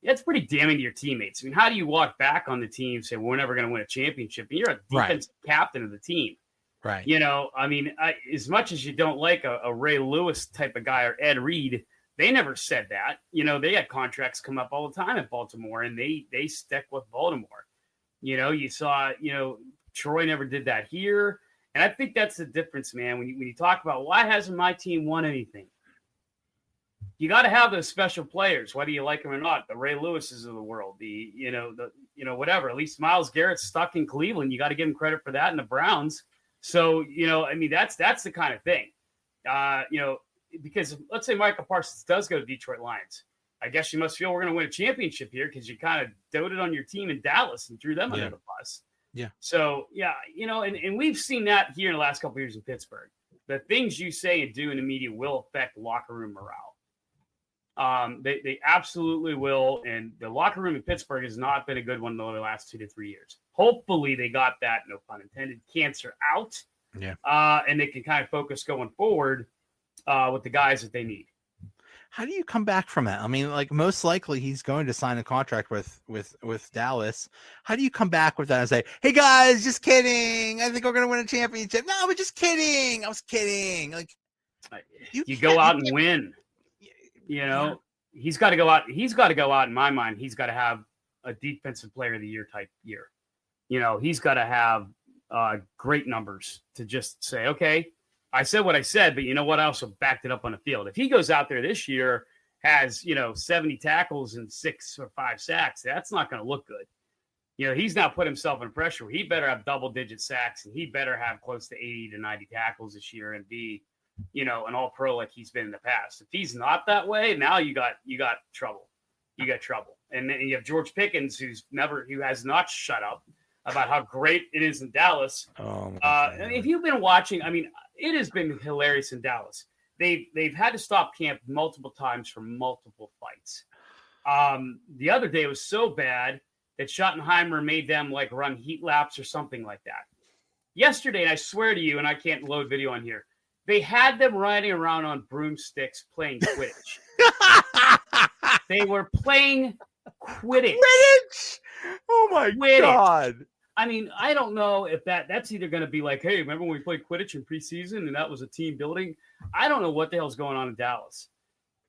it's pretty damning to your teammates. I mean, how do you walk back on the team and say, we're never going to win a championship? And you're a defensive captain of the team. Right. You know, I mean, as much as you don't like a Ray Lewis type of guy or Ed Reed, they never said that. You know, they had contracts come up all the time at Baltimore, and they stuck with Baltimore. You know, you saw, you know, Troy never did that here. And I think that's the difference, man. When you talk about why hasn't my team won anything? You got to have those special players, whether you like them or not. The Ray Lewises of the world, whatever. At least Myles Garrett's stuck in Cleveland. You got to give him credit for that, and the Browns. So, you know, I mean, that's the kind of thing. You know, because let's say Michael Parsons does go to Detroit Lions. I guess you must feel we're going to win a championship here because you kind of doted on your team in Dallas and threw them under the bus. Yeah. So, yeah, you know, and we've seen that here in the last couple of years in Pittsburgh. The things you say and do in the media will affect locker room morale. They absolutely will. And the locker room in Pittsburgh has not been a good one in the last 2 to 3 years. Hopefully they got that, no pun intended, cancer out. Yeah. And they can kind of focus going forward with the guys that they need. How do you come back from that? I mean, like, most likely he's going to sign a contract with Dallas. How do you come back with that and say, hey guys, just kidding. I think we're going to win a championship. No, we're just kidding. I was kidding. Like, you go out and win. You know, he's got to go out. He's got to go out. In my mind, he's got to have a defensive player of the year type year. You know, he's got to have great numbers to just say, okay, I said what I said, but you know what? I also backed it up on the field. If he goes out there this year, has, 70 tackles and 6 or 5 sacks, that's not going to look good. You know, he's not put himself in pressure. He better have double-digit sacks, and he better have close to 80 to 90 tackles this year and be, an all-pro like he's been in the past. If he's not that way, now you got trouble. You got trouble. And then you have George Pickens, who has not shut up about how great it is in Dallas. If you've been watching, I mean, it has been hilarious in Dallas. They've had to stop camp multiple times for multiple fights. The other day was so bad that Schottenheimer made them like run heat laps or something like that. Yesterday, and I swear to you, and I can't load video on here, they had them riding around on broomsticks playing Quidditch. They were playing Quidditch. Oh my God. I mean, I don't know if that's either going to be like, hey, remember when we played Quidditch in preseason and that was a team building? I don't know what the hell's going on in Dallas.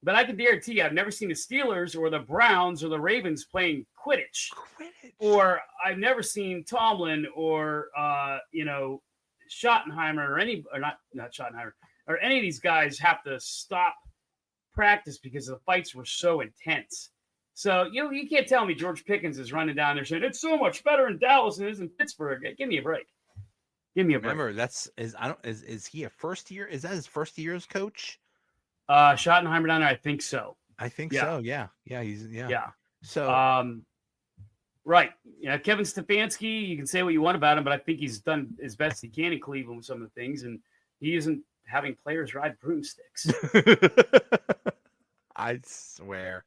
But I can guarantee you, I've never seen the Steelers or the Browns or the Ravens playing Quidditch. Or I've never seen Tomlin or, Schottenheimer or not Schottenheimer, or any of these guys have to stop practice because the fights were so intense. So, you can't tell me George Pickens is running down there saying, it's so much better in Dallas than it is in Pittsburgh. Give me a break. Give me a break. Remember, is he a first year? Is that his first year as coach? Schottenheimer down there, I think so. I think Yeah. so. Yeah. Yeah. So Right. Yeah, Kevin Stefanski, you can say what you want about him, but I think he's done as best he can in Cleveland with some of the things, and he isn't having players ride broomsticks. I swear.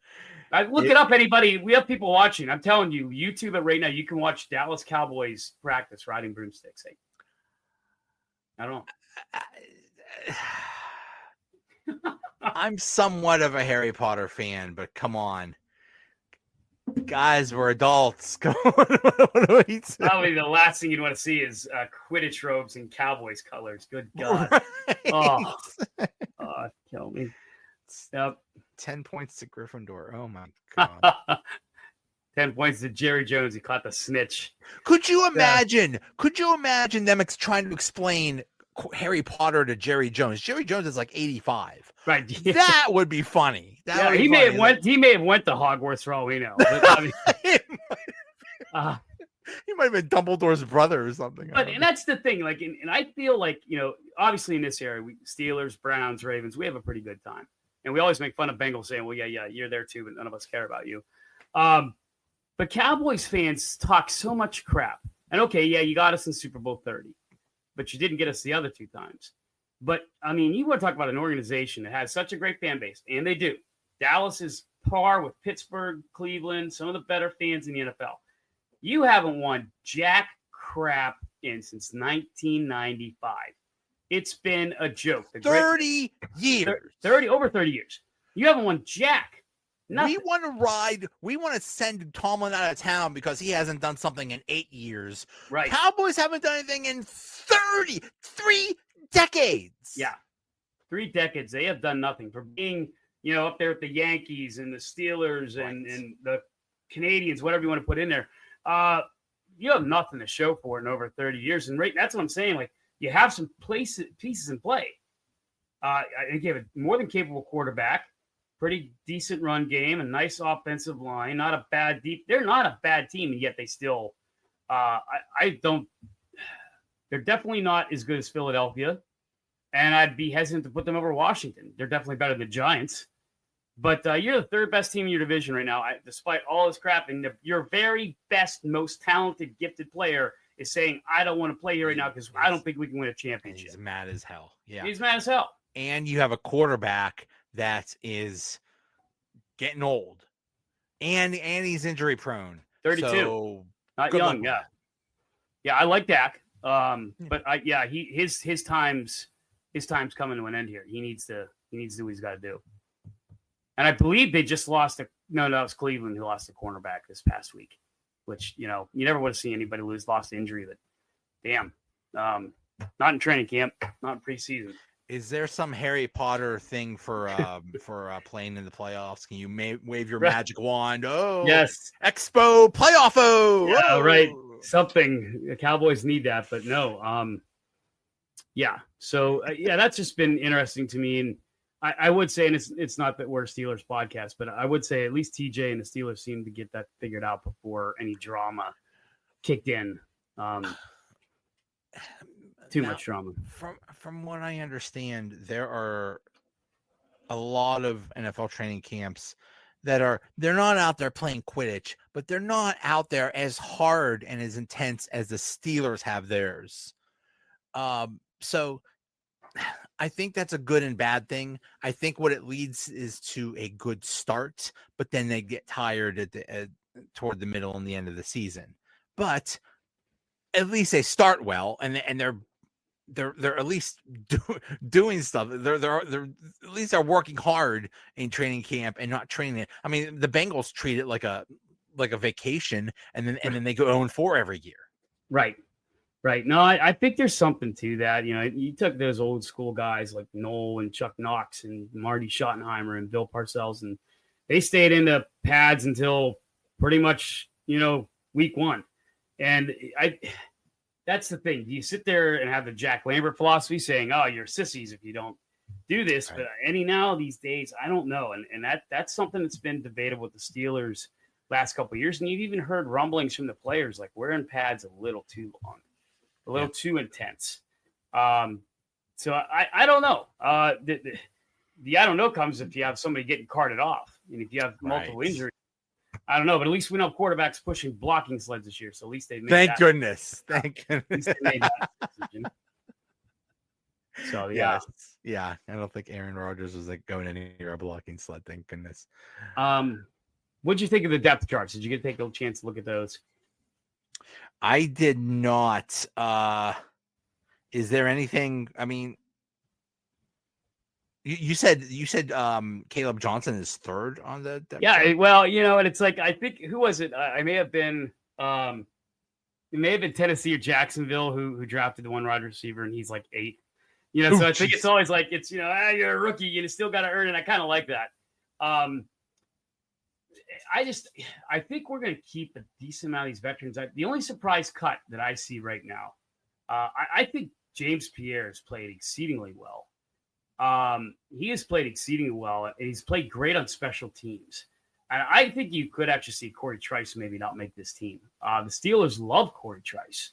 Look it up, anybody. We have people watching. I'm telling you, YouTube it right now. You can watch Dallas Cowboys practice riding broomsticks. Hey, I don't know. I'm somewhat of a Harry Potter fan, but come on. Guys, we're adults. Come on. What do we say? Probably the last thing you'd want to see is Quidditch robes and Cowboys colors. Good God. Right. Kill me. Yep. 10 points to Gryffindor. Oh, my God. 10 points to Jerry Jones. He caught the snitch. Could you imagine? Could you imagine them trying to explain Harry Potter to Jerry Jones? Jerry Jones is like 85. Right. That would be funny. He may have went to Hogwarts for all we know. But, I mean, he might have been Dumbledore's brother or something. And that's the thing. Like, and I feel like, obviously in this area, Steelers, Browns, Ravens, we have a pretty good time. And we always make fun of Bengals saying, well, yeah, you're there too, but none of us care about you. But Cowboys fans talk so much crap. And okay, yeah, you got us in Super Bowl 30, but you didn't get us the other two times. But, I mean, you want to talk about an organization that has such a great fan base, and they do. Dallas is par with Pittsburgh, Cleveland, some of the better fans in the NFL. You haven't won jack crap since 1995. It's been a joke. 30 years. Over 30 years. You haven't won jack. Nothing. We want to send Tomlin out of town because he hasn't done something in 8 years. Right. Cowboys haven't done anything in 3 decades. Yeah. 3 decades. They have done nothing for being, up there with the Yankees and the Steelers and the Canadians, whatever you want to put in there. You have nothing to show for it in over 30 years. And that's what I'm saying. Like, you have some pieces in play. I think you have a more than capable quarterback, pretty decent run game, a nice offensive line, not a bad they're not a bad team, and yet they still they're definitely not as good as Philadelphia, and I'd be hesitant to put them over Washington. They're definitely better than the Giants, but you're the third best team in your division right now, despite all this crap, and your very best, most talented, gifted player is saying, I don't want to play here right now because I don't think we can win a championship. He's mad as hell. Yeah. He's mad as hell. And you have a quarterback that is getting old. And he's injury prone. 32. So, not young, yeah. Yeah, I like Dak. But his time's coming to an end here. He needs to do what he's got to do. And I believe they just lost it was Cleveland who lost the cornerback this past week. Which, you never would have seen anybody lost to injury, but damn. Not in training camp, not in preseason. Is there some Harry Potter thing for playing in the playoffs? Can you wave your magic wand? Oh, yes. Expo playoff-o! Yeah, oh! Right. Something. The Cowboys need that, but no. Yeah. So, that's just been interesting to me. And I would say, and it's not that we're a Steelers podcast, but I would say at least TJ and the Steelers seem to get that figured out before any drama kicked in. Much drama. From what I understand, there are a lot of NFL training camps they're not out there playing Quidditch, but they're not out there as hard and as intense as the Steelers have theirs. So I think that's a good and bad thing. I think what it leads is to a good start, but then they get tired toward the middle and the end of the season. But at least they start well, and they're at least doing stuff. They're at least they're working hard in training camp and not training it. I mean, the Bengals treat it like a vacation, and then they go 0-4 every year. Right. No, I think there's something to that. You took those old school guys like Noel and Chuck Knox and Marty Schottenheimer and Bill Parcells, and they stayed in the pads until pretty much, week one. And that's the thing. Do you sit there and have the Jack Lambert philosophy saying, oh, you're sissies if you don't do this? Right. But now these days, I don't know. And that's something that's been debated with the Steelers last couple of years. And you've even heard rumblings from the players, like we're in pads a little too long. a little too intense. So I don't know. The I don't know comes if you have somebody getting carted off, and if you have multiple injuries. I don't know, but at least we know quarterbacks pushing blocking sleds this year, so at least they made Thank goodness. Thank goodness. At least they made that decision. So yeah. Yes. Yeah. I don't think Aaron Rodgers was like going anywhere a blocking sled. Thank goodness. What'd you think of the depth charts? Did you get to take a chance to look at those? I did not. Is there anything? I mean, you said Kaleb Johnson is third on the depth chart? Well, and it's like I think who was it? I may have been it may have been Tennessee or Jacksonville who drafted the one wide receiver, and he's like 8. So I think it's always like it's you're a rookie, you still got to earn it. I kind of like that. I think we're going to keep a decent amount of these veterans. The only surprise cut that I see right now, I think James Pierre has played exceedingly well. He has played exceedingly well, and he's played great on special teams. And I think you could actually see Corey Trice maybe not make this team. The Steelers love Corey Trice.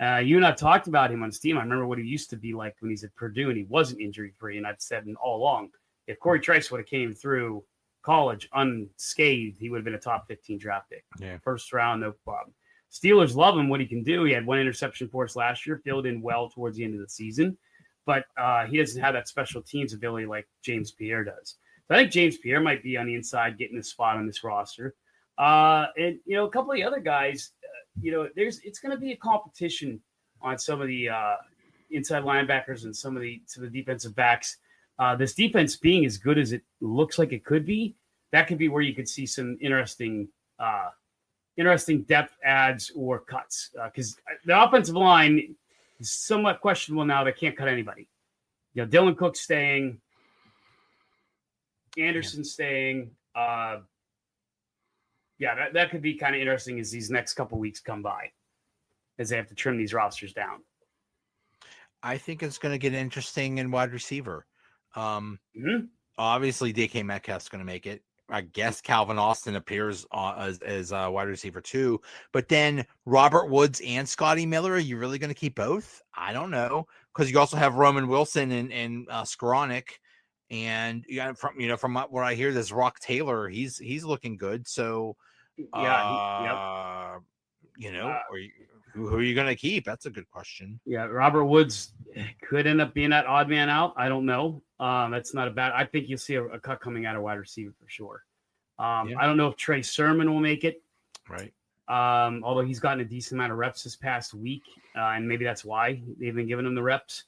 You and I talked about him on Steam. I remember what he used to be like when he's at Purdue and he wasn't injury-free. And I've said all along, if Corey Trice would have came through college unscathed, he would have been a top 15 draft pick. Yeah. First round, no problem. Steelers love him, what he can do. He had 1 interception for us last year, filled in well towards the end of the season. But he doesn't have that special teams ability like James Pierre does. So I think James Pierre might be on the inside getting a spot on this roster. And, a couple of the other guys, it's going to be a competition on some of the inside linebackers and some of the defensive backs. This defense being as good as it looks like it could be, that could be where you could see some interesting depth adds or cuts. Because the offensive line is somewhat questionable now. They can't cut anybody. Dylan Cook's staying. Anderson's staying. That could be kind of interesting as these next couple weeks come by, as they have to trim these rosters down. I think it's going to get interesting in wide receiver. Obviously, DK Metcalf's going to make it. I guess Calvin Austin appears as wide receiver 2, but then Robert Woods and Scotty Miller. Are you really going to keep both? I don't know, because you also have Roman Wilson and Skoranek, and from what I hear, there's Rock Taylor. He's looking good. So who are you going to keep? That's a good question. Yeah, Robert Woods could end up being that odd man out. I don't know. That's not a bad. I think you'll see a cut coming out of wide receiver for sure. I don't know if Trey Sermon will make it. Right. Although he's gotten a decent amount of reps this past week, and maybe that's why they've been giving him the reps.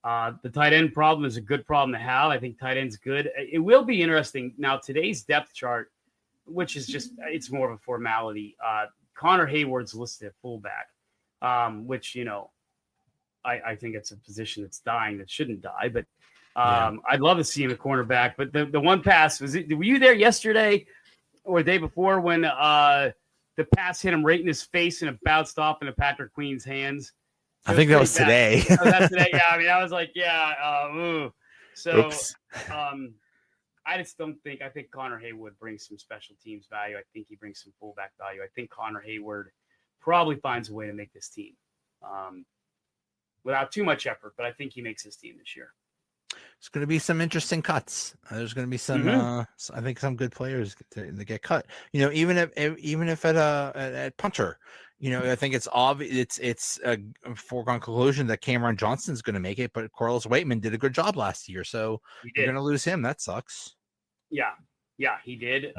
The tight end problem is a good problem to have. I think tight end's good. It will be interesting. Now, today's depth chart, which is it's more of a formality. Connor Hayward's listed at fullback, which, I think it's a position that's dying that shouldn't die. But I'd love to see him at cornerback. But the one pass, were you there yesterday or the day before when the pass hit him right in his face and it bounced off into Patrick Queen's hands? I think that was today. Oh, that's today. Yeah, I mean, I was like, So, I just don't think. I think Connor Hayward brings some special teams value. I think he brings some fullback value. I think Connor Hayward probably finds a way to make this team without too much effort, but I think he makes his team this year. It's going to be some interesting cuts. There's going to be some, I think, some good players to get cut. Even if at punter, I think it's obvious. It's a foregone conclusion that Cameron Johnson's going to make it, but Corliss Waitman did a good job last year, so you're going to lose him. That sucks. Yeah, he did.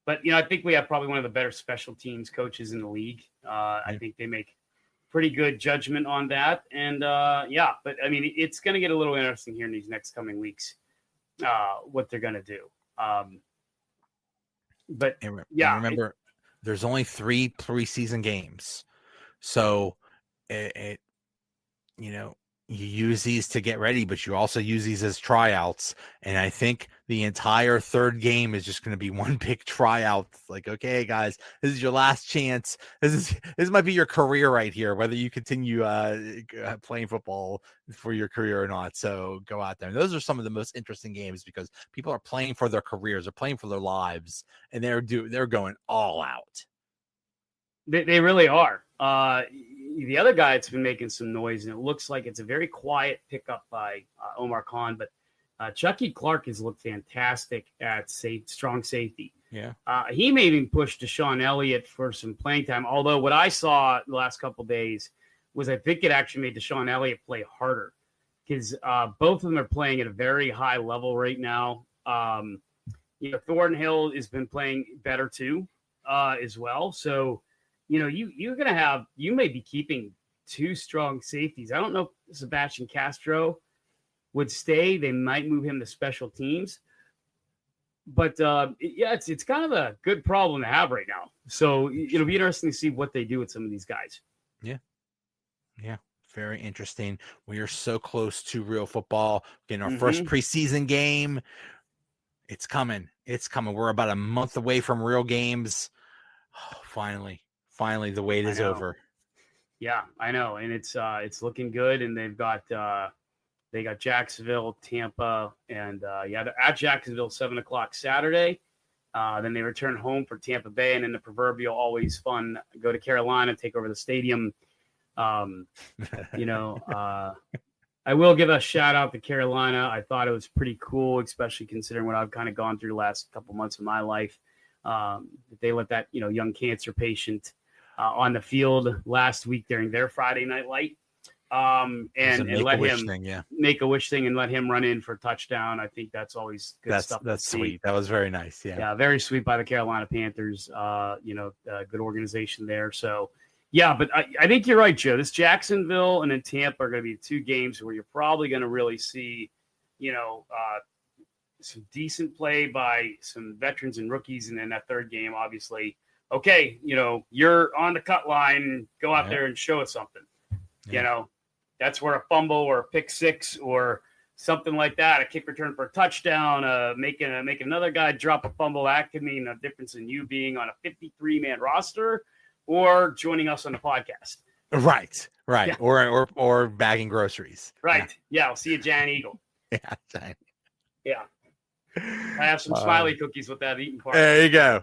But I think we have probably one of the better special teams coaches in the league. I think they make pretty good judgment on that. And but I mean, it's going to get a little interesting here in these next coming weeks, what they're going to do. Remember, there's only 3 preseason games. So you use these to get ready, but you also use these as tryouts. And I think the entire third game is just going to be one big tryout. It's like, okay, guys, this is your last chance. This might be your career right here, whether you continue playing football for your career or not. So go out there. And those are some of the most interesting games because people are playing for their careers, they're playing for their lives, and they're going all out. They really are. the other guy that's been making some noise, and it looks like it's a very quiet pickup by Omar Khan, but Chucky Clark has looked fantastic at strong safety. Yeah. He may even push Deshaun Elliott for some playing time, although what I saw the last couple of days was I think it actually made Deshaun Elliott play harder because both of them are playing at a very high level right now. Thornhill has been playing better too as well. So, you're going to have – you may be keeping two strong safeties. I don't know if Sebastian Castro would stay. They might move him to special teams. But, it's kind of a good problem to have right now. So it'll be interesting to see what they do with some of these guys. Yeah. Yeah. Very interesting. We are so close to real football. Getting our first preseason game. It's coming. It's coming. We're about a month away from real games. Oh, finally, the wait is over. Yeah, I know. And it's looking good. And they've got they got Jacksonville, Tampa, and they're at Jacksonville 7:00 Saturday. Then they return home for Tampa Bay, and then the proverbial always fun go to Carolina, take over the stadium. I will give a shout out to Carolina. I thought it was pretty cool, especially considering what I've kind of gone through the last couple months of my life. They let that young cancer patient on the field last week during their Friday Night Light. And let him make a wish thing and let him run in for a touchdown. I think that's always good stuff. That's sweet. That was very nice. Yeah, very sweet by the Carolina Panthers. Good organization there. So, yeah, but I think you're right, Joe. This Jacksonville and then Tampa are going to be two games where you're probably going to really see, some decent play by some veterans and rookies. And then that third game, obviously, okay, you're on the cut line. Go out there and show us something. Yeah. That's where a fumble or a pick six or something like that, a kick return for a touchdown, making another guy drop a fumble, that could mean a difference in you being on a 53-man roster or joining us on the podcast. Right. Yeah. Or bagging groceries. Right. Yeah. I'll see you, Giant Eagle. Yeah. I have some smiley cookies with that eating part. There you go.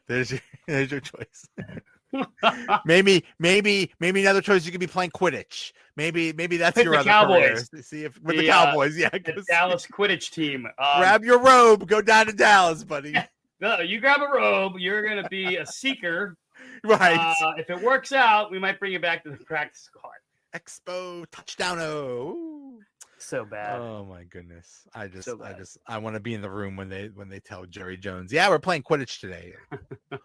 There's your choice. maybe another choice. You could be playing Quidditch. Maybe that's with your the other Cowboys. Career. See if with the Cowboys, the Dallas Quidditch team. Grab your robe, go down to Dallas, buddy. No, you grab a robe. You're gonna be a seeker, right? If it works out, we might bring you back to the practice squad. Expo touchdown! So bad. Oh my goodness! I want to be in the room when they tell Jerry Jones, yeah, we're playing Quidditch today.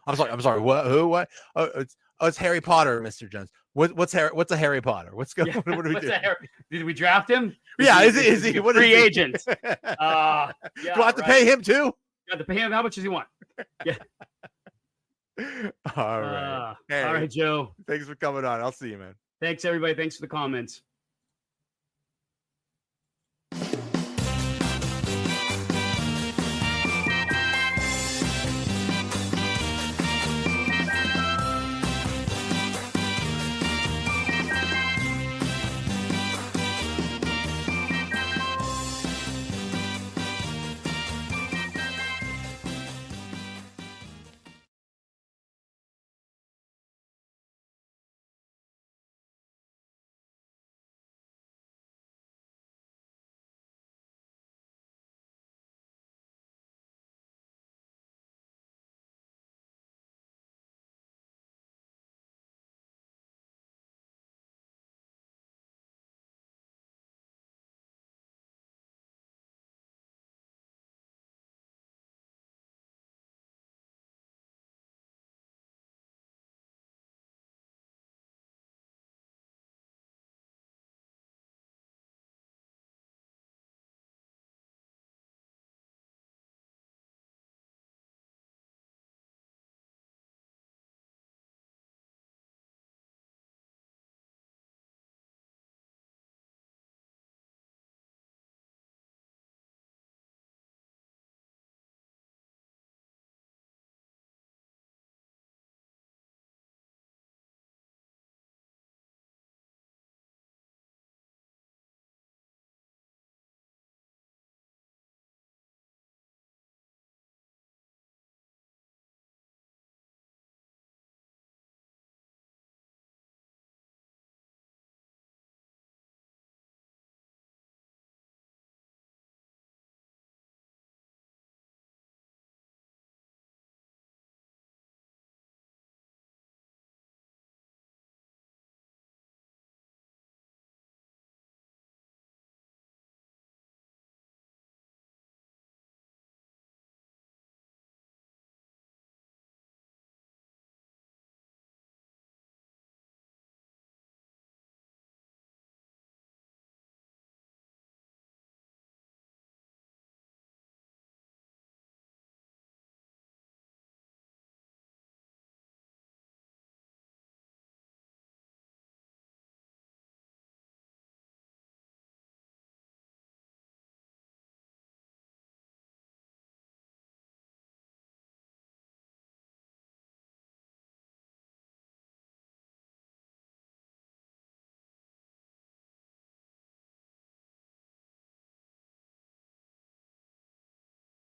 I'm sorry. What? Who? What? Oh, it's Harry Potter, Mr. Jones. What's a Harry Potter? What's going? Yeah, what do we do? Did we draft him? Is he? What free is he? agent? Do I have to pay him too? You have to pay him. How much does he want? Yeah. All right. All right, Joe. Thanks for coming on. I'll see you, man. Thanks, everybody. Thanks for the comments.